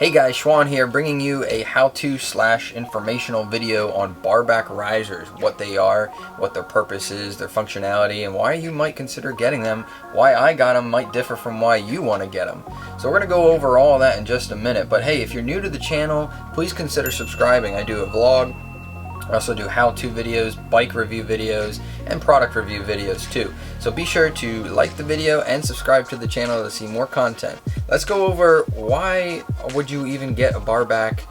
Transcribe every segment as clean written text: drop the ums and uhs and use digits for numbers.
Hey guys, SHWAN here, bringing you a how-to / informational video on Barback Risers, what they are, what their purpose is, their functionality, and why you might consider getting them. Why I got them might differ from why you want to get them. So we're going to go over all that in just a minute, but hey, if you're new to the channel, please consider subscribing. I do a vlog, I also do how-to videos, bike review videos, and product review videos too. So be sure to like the video and subscribe to the channel to see more content. Let's go over why would you even get a Barback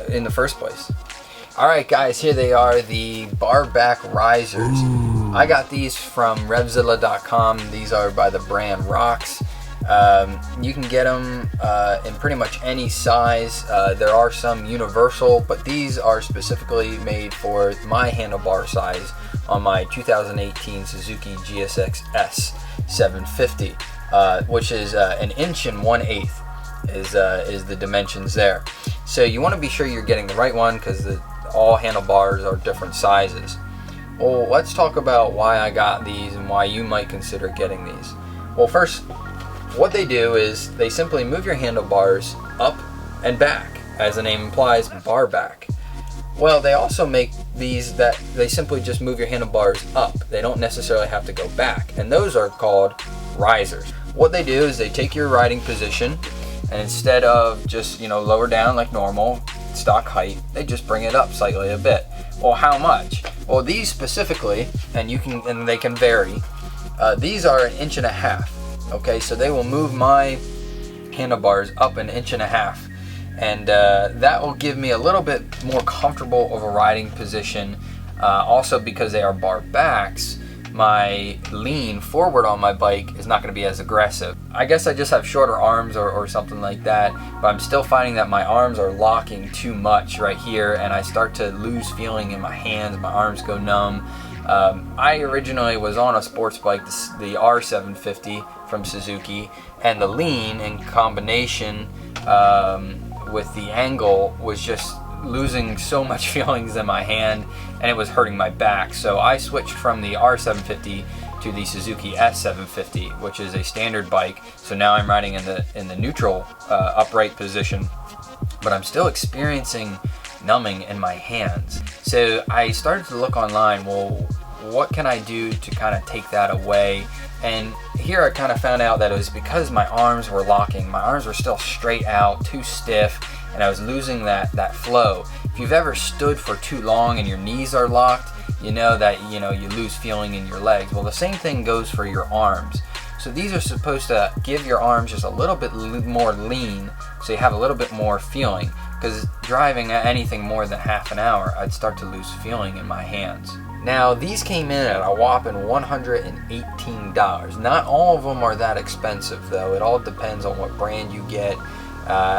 in the first place. Alright guys, here they are, the Barback Risers. I got these from Revzilla.com. These are by the brand Rox. You can get them in pretty much any size. There are some universal, but these are specifically made for my handlebar size on my 2018 Suzuki GSX-S750, which is an inch and 1/8 is the dimensions there. So you want to be sure you're getting the right one because all handlebars are different sizes. Well, let's talk about why I got these and why you might consider getting these. Well, first, what they do is they simply move your handlebars up and back, as the name implies, barback. Well, they also make these that they simply just move your handlebars up. They don't necessarily have to go back, and those are called risers. What they do is they take your riding position, and instead of just, lower down like normal, stock height, they just bring it up slightly a bit. Well, how much? Well, these specifically, and they can vary. These are 1.5 inches. Okay, so they will move my handlebars up 1.5 inches, and that will give me a little bit more comfortable of a riding position. Also, because they are barbacks, my lean forward on my bike is not going to be as aggressive. I guess I just have shorter arms or something like that, but I'm still finding that my arms are locking too much right here, and I start to lose feeling in my hands. My arms go numb. I originally was on a sports bike, the R750 from Suzuki, and the lean in combination with the angle was just losing so much feelings in my hand, and it was hurting my back. So I switched from the R750 to the Suzuki S750, which is a standard bike. So now I'm riding in the neutral upright position, but I'm still experiencing numbing in my hands. So I started to look online, well, what can I do to kind of take that away? And here I kind of found out that it was because my arms were locking. My arms were still straight out, too stiff, and I was losing that flow. If you've ever stood for too long and your knees are locked, you know that you lose feeling in your legs. Well, the same thing goes for your arms. So these are supposed to give your arms just a little bit more lean, so you have a little bit more feeling. Because driving anything more than half an hour, I'd start to lose feeling in my hands. Now, these came in at a whopping $118. Not all of them are that expensive, though. It all depends on what brand you get.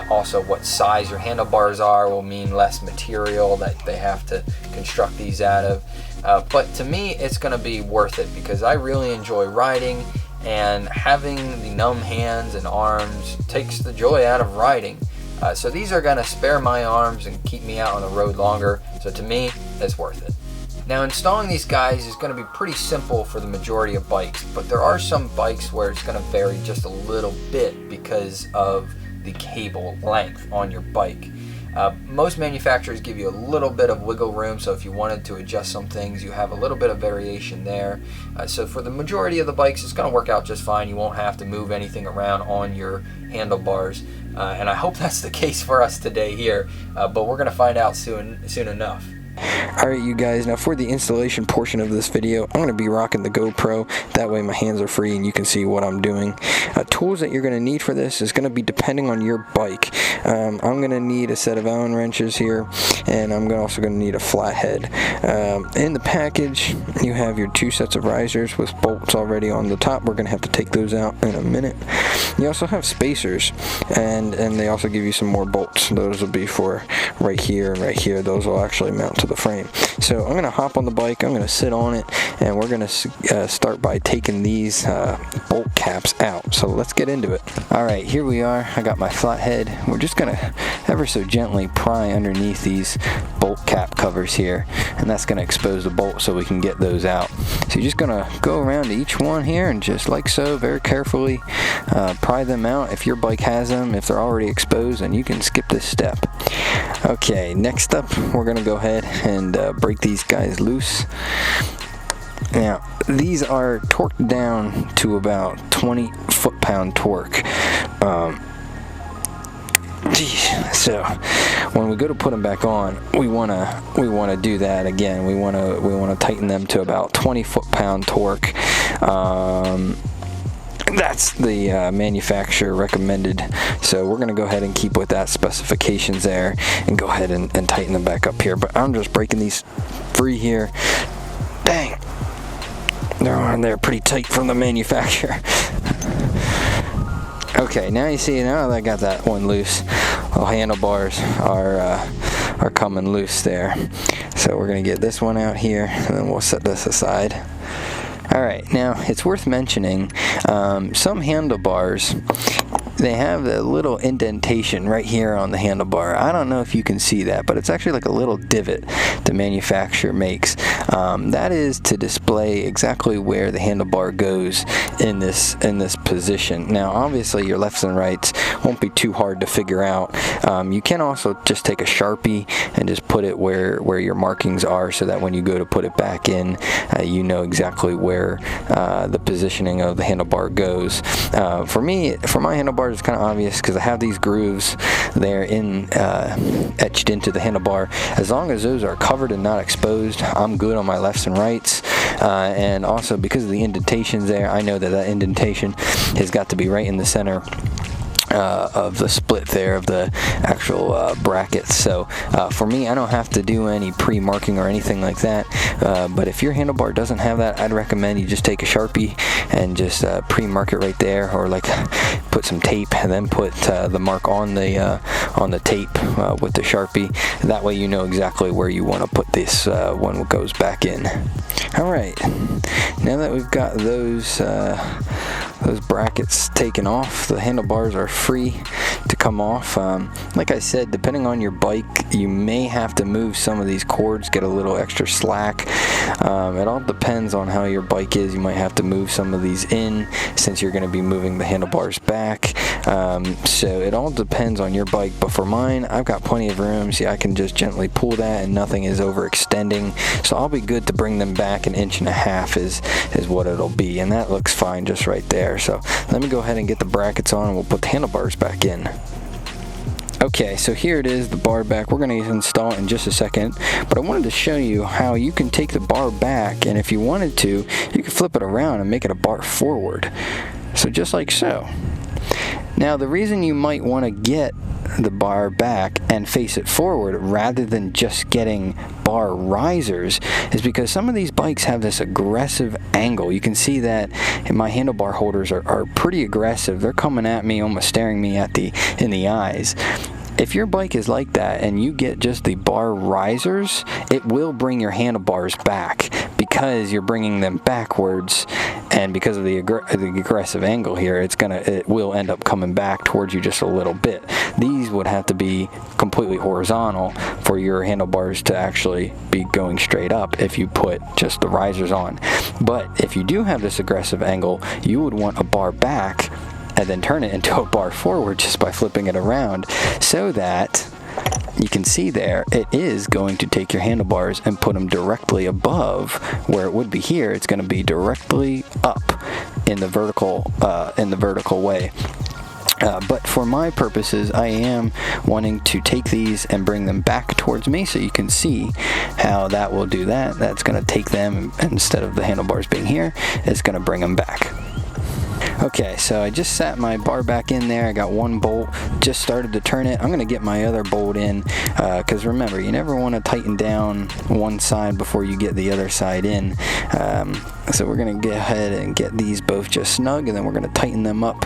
Also, what size your handlebars are will mean less material that they have to construct these out of. But to me, it's going to be worth it because I really enjoy riding, and having the numb hands and arms takes the joy out of riding. So these are going to spare my arms and keep me out on the road longer. So to me, it's worth it. Now, installing these guys is going to be pretty simple for the majority of bikes, but there are some bikes where it's going to vary just a little bit because of the cable length on your bike. Most manufacturers give you a little bit of wiggle room, so if you wanted to adjust some things, you have a little bit of variation there. So for the majority of the bikes, it's going to work out just fine. You won't have to move anything around on your handlebars, and I hope that's the case for us today here, but we're going to find out soon enough. Alright you guys, now for the installation portion of this video, I'm going to be rocking the GoPro. That way my hands are free and you can see what I'm doing. Tools that you're going to need for this is going to be depending on your bike. I'm going to need a set of Allen wrenches here, and I'm also going to need a flathead. In the package, you have your 2 sets of risers with bolts already on the top. We're going to have to take those out in a minute. You also have spacers, and they also give you some more bolts. Those will be for right here and right here. Those will actually mount to the frame. So I'm going to hop on the bike, I'm going to sit on it, and we're going to start by taking these bolt caps out. So let's get into it. Alright, here we are. I got my flathead. We're just going to ever so gently pry underneath these bolt caps. cap covers here, and that's going to expose the bolt so we can get those out. So you're just going to go around to each one here and just like so, very carefully pry them out. If your bike has them, if they're already exposed, then you can skip this step. Okay, next up we're going to go ahead and break these guys loose. Now, these are torqued down to about 20 foot-pound torque. So when we go to put them back on, we wanna do that again. We wanna tighten them to about 20 foot-pound torque. That's the manufacturer recommended, so we're gonna go ahead and keep with that specifications there and go ahead and tighten them back up here. But I'm just breaking these free here. Dang, they're pretty tight from the manufacturer. Okay, now you see, now that I got that one loose, the handlebars are coming loose there. So we're gonna get this one out here, and then we'll set this aside. Alright, now it's worth mentioning, some handlebars, they have a little indentation right here on the handlebar. I don't know if you can see that, but it's actually like a little divot the manufacturer makes. That is to display exactly where the handlebar goes in this position. Now obviously your lefts and rights won't be too hard to figure out. You can also just take a Sharpie and just put it where your markings are, so that when you go to put it back in, you know exactly where the positioning of the handlebar goes. For my handlebar, it's kind of obvious because I have these grooves there etched into the handlebar. As long as those are covered and not exposed, I'm good on my lefts and rights. And also because of the indentations there, I know that indentation has got to be right in the center of the split there of the actual brackets. So for me, I don't have to do any pre-marking or anything like that, but if your handlebar doesn't have that, I'd recommend you just take a Sharpie and just pre-mark it right there, or like put some tape and then put the mark on the tape with the Sharpie. That way you know exactly where you want to put this when it goes back in. Alright, now that we've got those brackets taken off, the handlebars are free to come off. Like I said, depending on your bike, you may have to move some of these cords, get a little extra slack. It all depends on how your bike is. You might have to move some of these in, since you're going to be moving the handlebars back. So it all depends on your bike, but for mine, I've got plenty of room. See, I can just gently pull that and nothing is overextending, so I'll be good to bring them back. 1.5 inches is what it'll be, and that looks fine just right there. So let me go ahead and get the brackets on and we'll put the handlebars back in. Okay, so here it is, the bar back. We're going to install it in just a second, but I wanted to show you how you can take the bar back, and if you wanted to, you can flip it around and make it a bar forward. So just like so. Now the reason you might want to get the bar back and face it forward rather than just getting bar risers is because some of these bikes have this aggressive angle. You can see that my handlebar holders are pretty aggressive. They're coming at me, almost staring me in the eyes. If your bike is like that and you get just the bar risers, it will bring your handlebars back because you're bringing them backwards, and because of the aggressive angle here, it will end up coming back towards you just a little bit. These would have to be completely horizontal for your handlebars to actually be going straight up if you put just the risers on. But if you do have this aggressive angle, you would want a bar back and then turn it into a bar forward just by flipping it around, so that you can see there it is going to take your handlebars and put them directly above where it would be here. It's going to be directly up in the vertical way. But for my purposes, I am wanting to take these and bring them back towards me, so you can see how that will do that. That's going to take them, instead of the handlebars being here, it's going to bring them back. Okay, so I just sat my bar back in there. I got one bolt, just started to turn it. I'm going to get my other bolt in, because remember, you never want to tighten down one side before you get the other side in. So we're going to go ahead and get these both just snug, and then we're going to tighten them up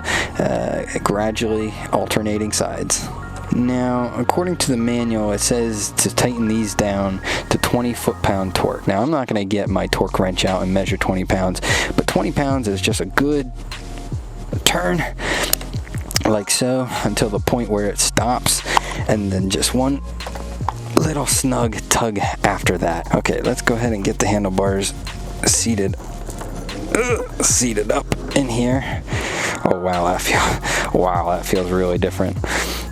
gradually, alternating sides. Now, according to the manual, it says to tighten these down to 20 foot-pound torque. Now, I'm not going to get my torque wrench out and measure 20 pounds, but 20 pounds is just a good turn, like so, until the point where it stops, and then just one little snug tug after that. Okay, let's go ahead and get the handlebars seated up in here. Oh wow, that feels really different.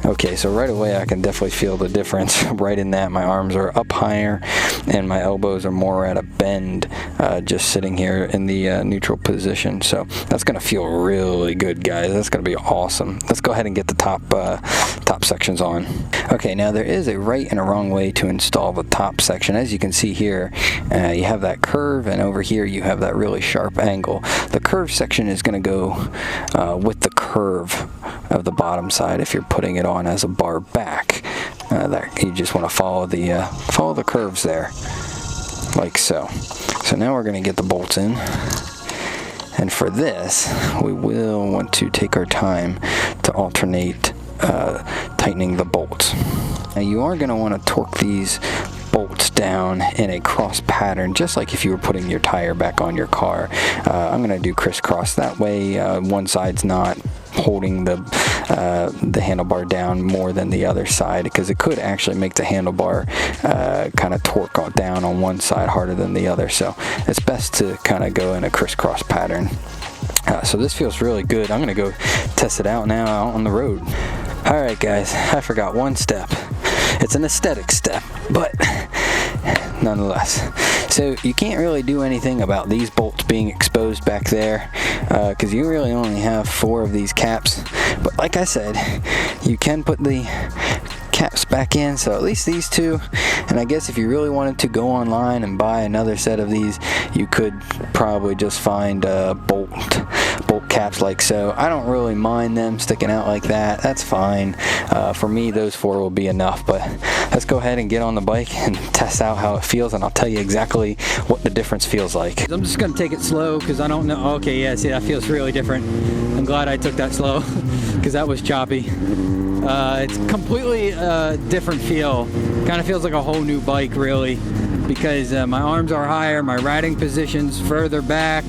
Okay, so right away I can definitely feel the difference right in that. My arms are up higher and my elbows are more at a bend, just sitting here in the neutral position. So that's gonna feel really good, guys. That's gonna be awesome. Let's go ahead and get the top sections on. Okay, now there is a right and a wrong way to install the top section. As you can see here, you have that curve, and over here you have that really sharp angle. The curve section is gonna go with the curve of the bottom side if you're putting it on as a bar back. You just want to follow the curves there, like so. So now we're going to get the bolts in, and for this we will want to take our time to alternate tightening the bolts. Now you are going to want to torque these bolts down in a cross pattern, just like if you were putting your tire back on your car. I'm going to do crisscross. That way one side's not holding the handlebar down more than the other side, because it could actually make the handlebar kind of torque down on one side harder than the other. So it's best to kind of go in a crisscross pattern. So this feels really good. I'm gonna go test it out now out on the road. Alright guys, I forgot one step. It's an aesthetic step, but nonetheless. So you can't really do anything about these bolts being exposed back there, because you really only have 4 of these caps. But like I said, you can put the caps back in, so at least these 2. And I guess if you really wanted to go online and buy another set of these, you could probably just find bolt caps like so. I don't really mind them sticking out like that. That's fine. For me, those 4 will be enough. But let's go ahead and get on the bike and test out how it feels, and I'll tell you exactly what the difference feels like. I'm just gonna take it slow because I don't know. Okay, yeah, see, that feels really different. I'm glad I took that slow because that was choppy. It's completely different feel. Kind of feels like a whole new bike, really, because my arms are higher, my riding position's further back,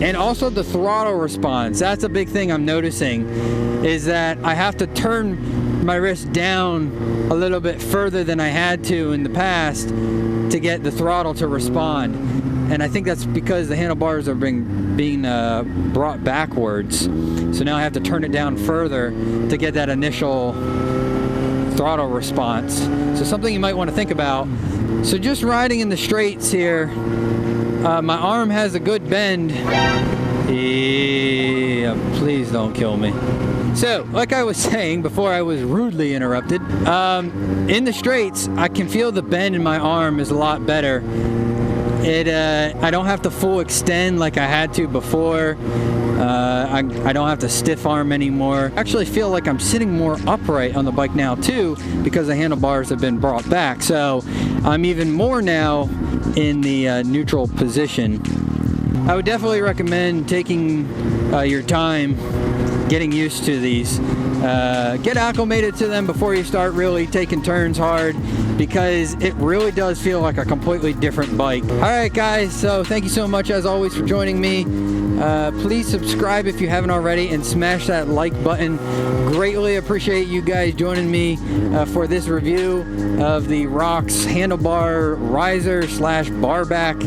and also the throttle response. That's a big thing I'm noticing, is that I have to turn my wrist down a little bit further than I had to in the past to get the throttle to respond. And I think that's because the handlebars are being brought backwards. So now I have to turn it down further to get that initial throttle response. So something you might want to think about. So just riding in the straights here, my arm has a good bend. Yeah, please don't kill me. So, like I was saying before I was rudely interrupted, in the straights, I can feel the bend in my arm is a lot better. I don't have to full extend like I had to before. I don't have to stiff arm anymore. I actually feel like I'm sitting more upright on the bike now too, because the handlebars have been brought back. So I'm even more now in the neutral position. I would definitely recommend taking your time getting used to these. Get acclimated to them before you start really taking turns hard, because it really does feel like a completely different bike. Alright guys, so thank you so much as always for joining me. Please subscribe if you haven't already, and smash that like button. Greatly appreciate you guys joining me for this review of the Rox Handlebar Riser / Barback.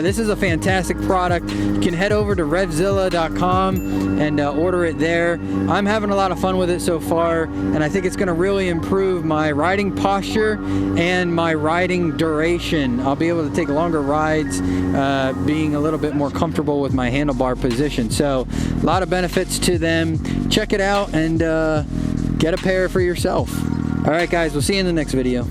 This is a fantastic product. You can head over to revzilla.com and order it there. I'm having a lot of fun with it so far, and I think it's going to really improve my riding posture and my riding duration. I'll be able to take longer rides, being a little bit more comfortable with my handlebar position. So a lot of benefits to them. Check it out and get a pair for yourself. All right guys, we'll see you in the next video.